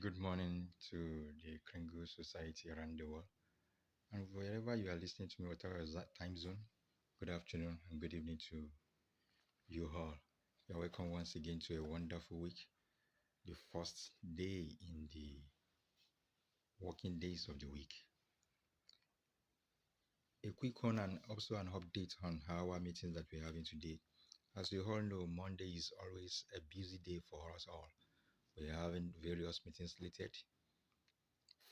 Good morning to the Kringle Society around the world. And wherever you are listening to me, whatever is that time zone, good afternoon and good evening to you all. You're welcome once again to a wonderful week, the first day in the working days of the week. A quick one and also an update on our meetings that we're having today. As you all know, Monday is always a busy day for us all. We're having various meetings slated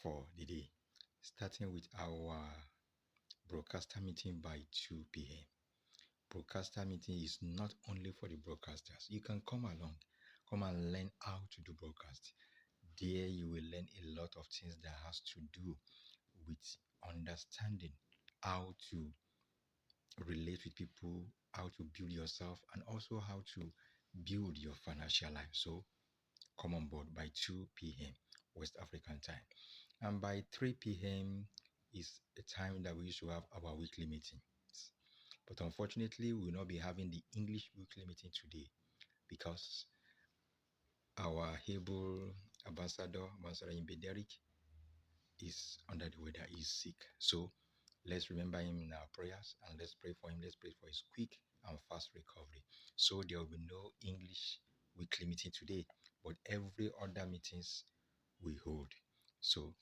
for the day, starting with our broadcaster meeting by 2 p.m. Broadcaster meeting is not only for the broadcasters. You can come along, come and learn how to do broadcast. There you will learn a lot of things that has to do with understanding how to relate with people, how to build yourself, and also how to build your financial life. So come on board by 2 p.m. West African time. And by 3 p.m. is a time that we used to have our weekly meetings. But unfortunately, we will not be having the English weekly meeting today because our able Ambassador Derek, is under the weather, is sick. So let's remember him in our prayers and let's pray for him. Let's pray for his quick and fast recovery. So there will be no English weekly meeting today, but every other meetings we hold. So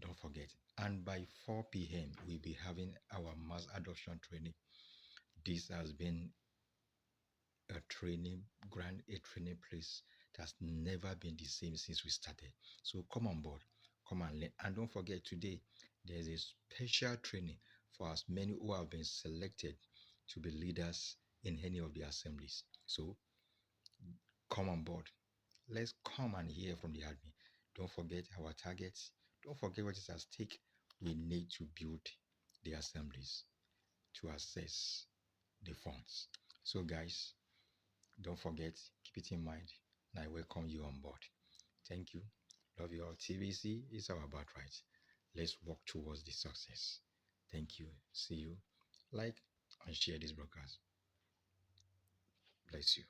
don't forget. And by 4 p.m., we'll be having our mass adoption training. This has been a training ground, a training place that's never been the same since we started. So come on board, come and learn. And don't forget, today there's a special training for as many who have been selected to be leaders in any of the assemblies. So come on board. Let's come and hear from the admin. Don't forget our targets. Don't forget what is at stake. We need to build the assemblies to access the funds. So, guys, don't forget, keep it in mind, and I welcome you on board. Thank you. Love you all. TVC is our birthright. Let's work towards the success. Thank you. See you. Like and share this broadcast. Bless you.